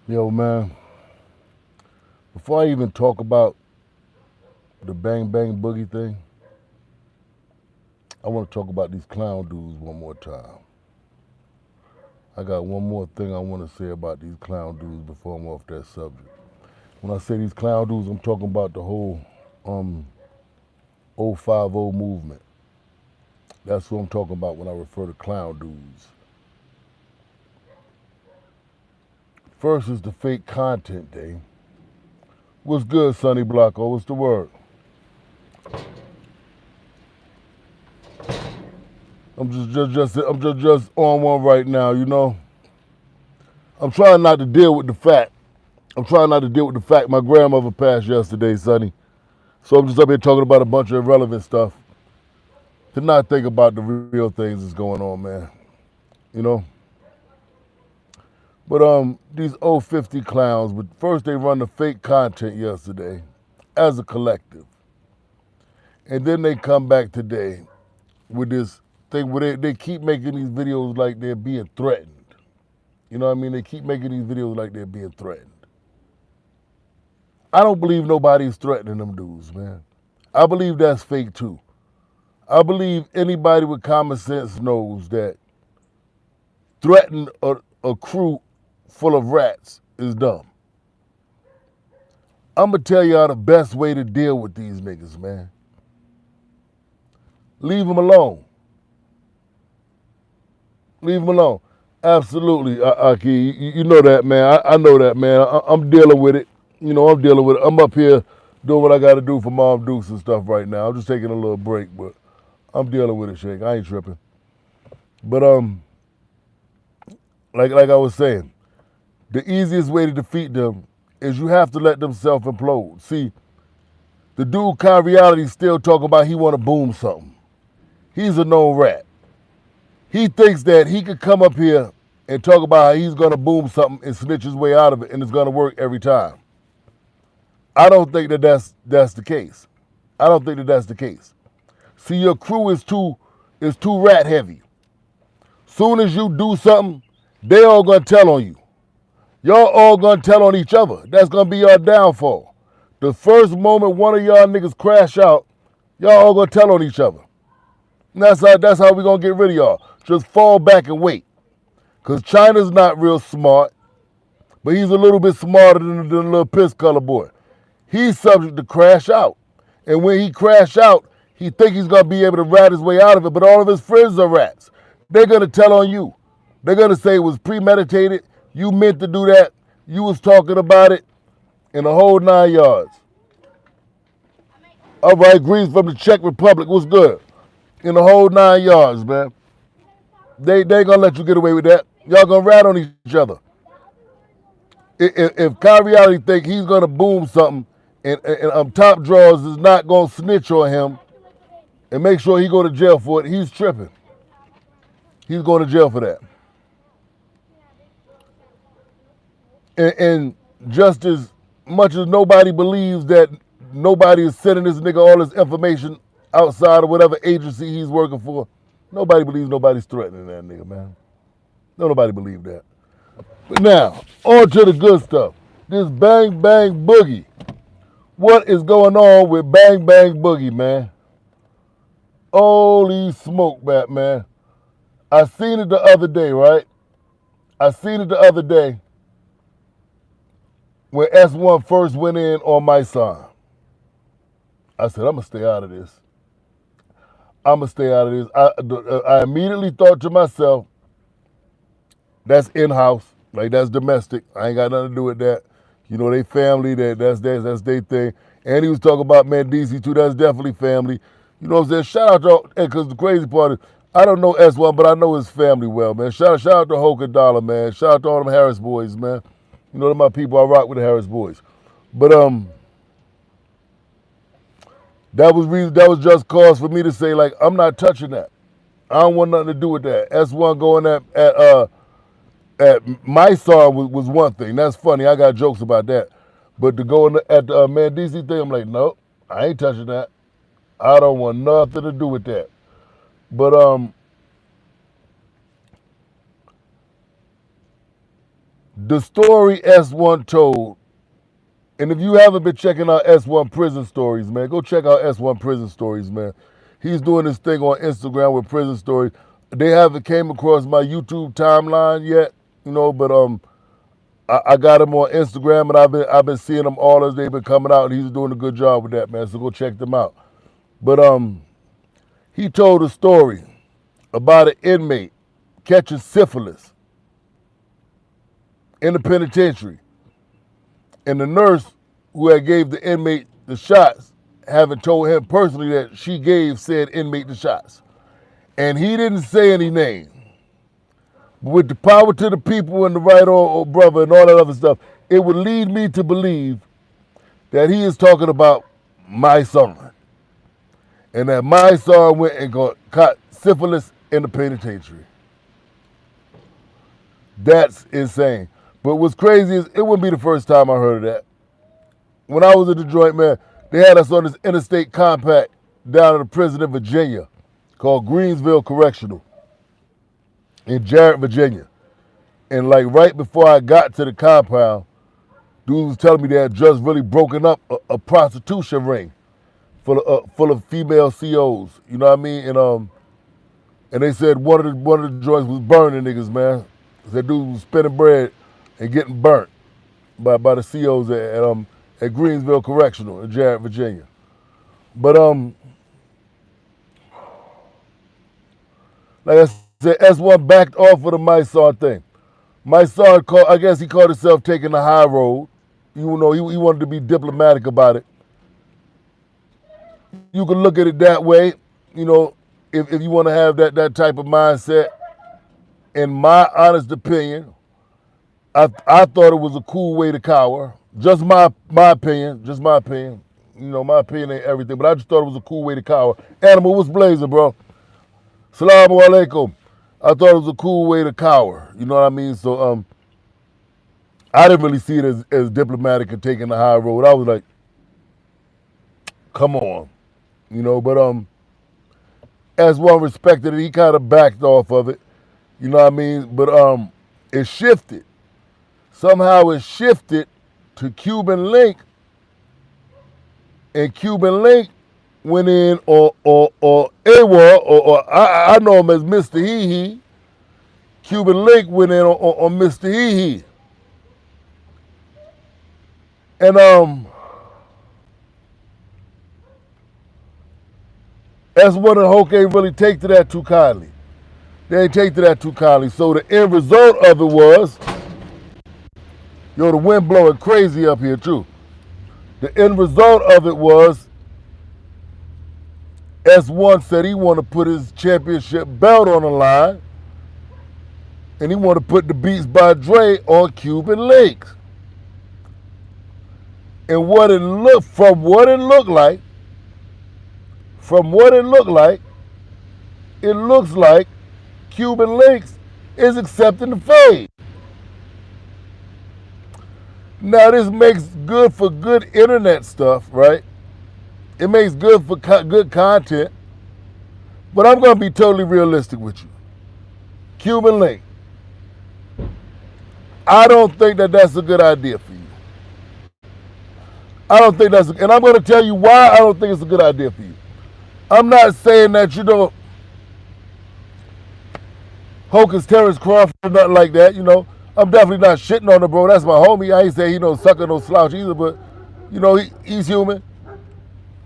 Yo, man, before I even talk about the Bang Bang Boogie thing, I want to talk about these clown dudes one more time. I got one more thing I want to say about these clown dudes before I'm off that subject. When I say these clown dudes, I'm talking about the whole um, 050 movement. That's what I'm talking about when I refer to clown dudes. First is the fake content day. What's good, Sonny Blocko? What's the word? I'm just on one right now, you know. I'm trying not to deal with the fact. I'm trying not to deal with the fact my grandmother passed yesterday, Sonny. So I'm just up here talking about a bunch of irrelevant stuff to not think about the real things that's going on, man. You know? But these old 50 clowns, but first they run the fake content yesterday as a collective. And then they come back today with this thing where they keep making these videos like they're being threatened. You know what I mean? They keep making these videos like they're being threatened. I don't believe nobody's threatening them dudes, man. I believe that's fake too. I believe anybody with common sense knows that threatening a crew full of rats is dumb. I'm going to tell y'all the best way to deal with these niggas, man. Leave them alone. Leave them alone. Absolutely, Aki. You know that, man. I know that, man. I'm dealing with it. You know, I'm dealing with it. I'm up here doing what I got to do for Mom Dukes and stuff right now. I'm just taking a little break, but I'm dealing with it, Shake. I ain't tripping. But like I was saying, the easiest way to defeat them is you have to let them self-implode. See, the dude Con Reality still talking about he want to boom something. He's a known rat. He thinks that he could come up here and talk about how he's going to boom something and snitch his way out of it and it's going to work every time. I don't think that that's the case. I don't think that that's the case. See, your crew is too rat heavy. Soon as you do something, they all going to tell on you. Y'all all going to tell on each other. That's going to be your downfall. The first moment one of y'all niggas crash out, y'all all going to tell on each other. And that's how we going to get rid of y'all. Just fall back and wait. Because CHYNA's not real smart, but he's a little bit smarter than the little piss color boy. He's subject to crash out. And when he crash out, he think he's going to be able to rat his way out of it, but all of his friends are rats. They're going to tell on you. They're going to say it was premeditated, you meant to do that, you was talking about it, in the whole 9 yards. All right, Greens from the Czech Republic, what's good? In the whole 9 yards, man. They ain't going to let you get away with that. Y'all going to rat on each other. If Con Reality think he's going to boom something and Top Drawers is not going to snitch on him and make sure he go to jail for it, he's tripping. He's going to jail for that. And just as much as nobody believes that nobody is sending this nigga all his information outside of whatever agency he's working for, nobody believes nobody's threatening that nigga, man. No, nobody believe that. But now, on to the good stuff. This Bang Bang Boogie. What is going on with Bang Bang Boogie, man? Holy smoke, Batman. I seen it the other day, right? I seen it the other day when S1 first went in on MYSONNE. I said, I'm going to stay out of this. I'm going to stay out of this. I immediately thought to myself, that's in-house. Like, that's domestic. I ain't got nothing to do with that. You know, they family, that's their thing. And he was talking about, man, DC too, that's definitely family. You know what I'm saying? Shout out to, because the crazy part is, I don't know S1, but I know his family well, man. Shout out to HOCUS Dollar, man. Shout out to all them Harris boys, man. You know, they're my people. I rock with the Harris boys. But that was just cause for me to say, like, I'm not touching that. I don't want nothing to do with that. S1 going at MYSONNE was one thing. That's funny. I got jokes about that. But to go at the Man DC thing, I'm like, nope, I ain't touching that. I don't want nothing to do with that. But The story S1 told, and if you haven't been checking out S1 Prison Stories, man, go check out S1 Prison Stories, man. He's doing this thing on Instagram with Prison Stories. They haven't came across my YouTube timeline yet, but I got him on Instagram, and I've been seeing them all as they've been coming out, and he's doing a good job with that, man. So go check them out. But he told a story about an inmate catching syphilis in the penitentiary, and the nurse who had gave the inmate the shots, having told him personally that she gave said inmate the shots, and he didn't say any name. With the power to the people and the right or brother and all that other stuff, it would lead me to believe that he is talking about my son. And that my son went and caught syphilis in the penitentiary. That's insane. But what's crazy is it wouldn't be the first time I heard of that. When I was in Detroit, man, they had us on this interstate compact down in the prison in Virginia called Greensville Correctional in Jarrett, Virginia. And like right before I got to the compound, dude was telling me they had just really broken up a prostitution ring full of female COs. You know what I mean? And they said one of the joints was burning niggas, man. That dude was spinning bread and getting burnt by the COs at Greensville Correctional in Jarrett, Virginia. But like I said, S1 backed off of the MYSONNE thing. MYSONNE I guess he called himself taking the high road. He wanted to be diplomatic about it. You can look at it that way, if you want to have that type of mindset. In my honest opinion, I thought it was a cool way to cower. Just my opinion, my opinion ain't everything, but I just thought it was a cool way to cower. Animal, what's blazing, bro? Salamu alaikum. I thought it was a cool way to cower. You know what I mean? So I didn't really see it as diplomatic and taking the high road. I was like, come on. But S1 respected it. He kind of backed off of it. You know what I mean? But it shifted. Somehow it shifted to Cuban Link. And Cuban Link went in or AWOL, or I know him as Mr. Hee. Cuban Link went in on Mr. Hee. And S1 and HOCUS ain't really take to that too kindly. They ain't take to that too kindly. So the end result of it was, the wind blowing crazy up here too. The end result of it was S1 said he wanted to put his championship belt on the line, and he wanted to put the Beats by Dre on Cuban Link. And from what it looked like, it looks like Cuban Links is accepting the fade. Now this makes good for good internet stuff, right? It makes good for good content. But I'm going to be totally realistic with you. Cuban Link, I don't think that's a good idea for you. I don't think and I'm going to tell you why I don't think it's a good idea for you. I'm not saying that, HOCUS Terrence Crawford or nothing like that, I'm definitely not shitting on him, bro. That's my homie. I ain't say he no sucker, no slouch either, but, he's human.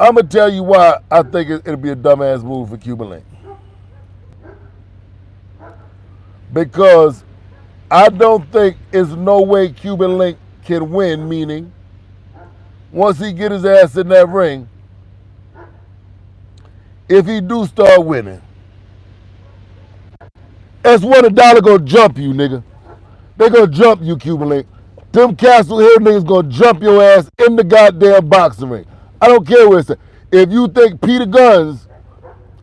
I'm going to tell you why I think it'll be a dumbass move for Cuban Link. Because I don't think there's no way Cuban Link can win, meaning once he get his ass in that ring, if he do start winning, S1 and Dollar gonna jump you, nigga. They gonna jump you, Cuban Link. Them Castle Hill niggas gonna jump your ass in the goddamn boxing ring. I don't care where it's at. If you think Peter Guns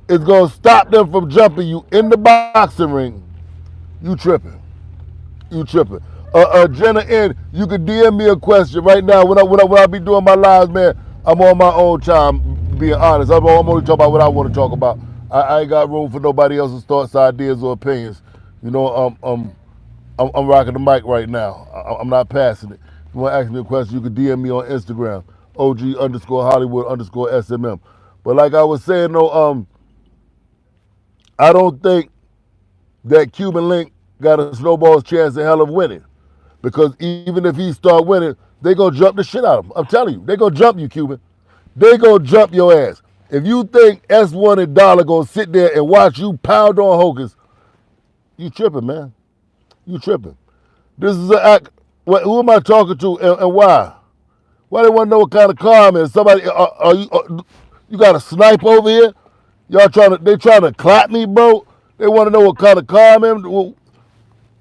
is gonna stop them from jumping you in the boxing ring, you tripping. Jenna N, you can DM me a question right now. When I be doing my lives, man, I'm on my own time, being honest. I'm only talking about what I want to talk about. I ain't got room for nobody else's thoughts, ideas, or opinions. I'm I'm rocking the mic right now. I'm not passing it. If you want to ask me a question, you can DM me on Instagram, OG_Hollywood_SMM. But like I was saying, though, I don't think that Cuban Link got a snowball's chance in hell of winning. Because even if he start winning, they gonna jump the shit out of him. I'm telling you, they gonna jump you, Cuban. They gonna jump your ass. If you think S1 and Dollar gonna sit there and watch you pound on HOCUS, you tripping, man. You tripping. This is an act. Who am I talking to and why? Why they want to know what kind of car I'm in? Somebody, you got a snipe over here? They trying to clap me, bro? They want to know what kind of car I'm in? Well,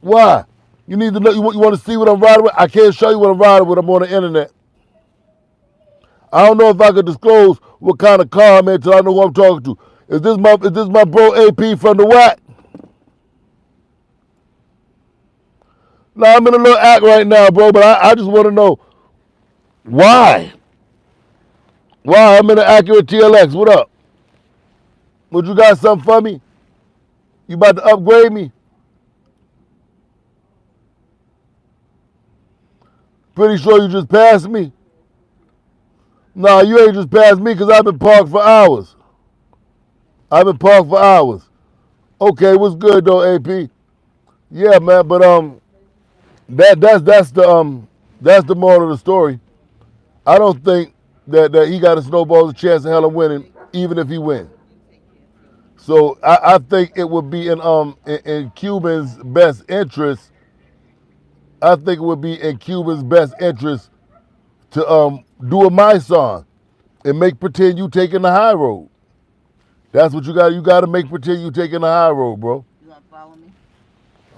why? You need to know, you want to see what I'm riding with? I can't show you what I'm riding with. I'm on the internet. I don't know if I could disclose what kind of car I'm in until I know who I'm talking to. Is this my bro AP from the WAC? Now I'm in a little act right now, bro, but I just want to know why. Why? I'm in an accurate TLX. What up? Would you got something for me? You about to upgrade me? Pretty sure you just passed me? Nah, you ain't just passed me because I've been parked for hours. I've been parked for hours. Okay, what's good though, AP? Yeah, man, but that's the moral of the story. I don't think that he got a snowball's chance in hell of winning, even if he wins. So I think it would be in Cuban's best interest. I think it would be in Cuban's best interest to do a MYSONNE and make pretend you taking the high road. That's what you got. You got to make pretend you taking the high road, bro. You want to follow me?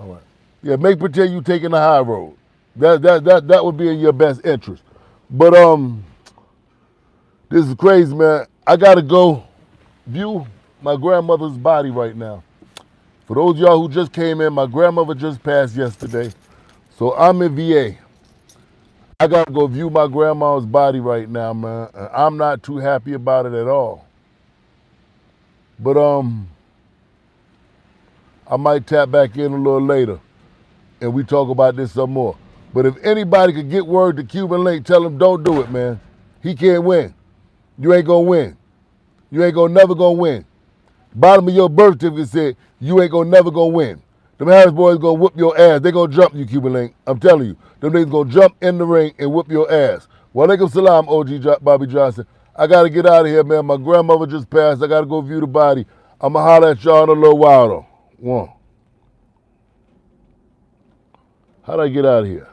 All right. Yeah, make pretend you taking the high road. That would be in your best interest. But this is crazy, man. I gotta go view my grandmother's body right now. For those of y'all who just came in, my grandmother just passed yesterday. So I'm in VA. I gotta go view my grandma's body right now, man. And I'm not too happy about it at all. But I might tap back in a little later and we talk about this some more. But if anybody could get word to Cuban Link, tell him don't do it, man. He can't win. You ain't gonna win. You ain't never gonna win. Bottom of your birth certificate said you ain't never gonna win. Them Harris boys gonna whoop your ass. They gonna jump you, Cuban Link. I'm telling you. Them niggas gonna jump in the ring and whoop your ass. Walaikum salam, OG Bobby Johnson. I gotta get out of here, man. My grandmother just passed. I gotta go view the body. I'ma holler at y'all in a little while though. One. How'd I get out of here?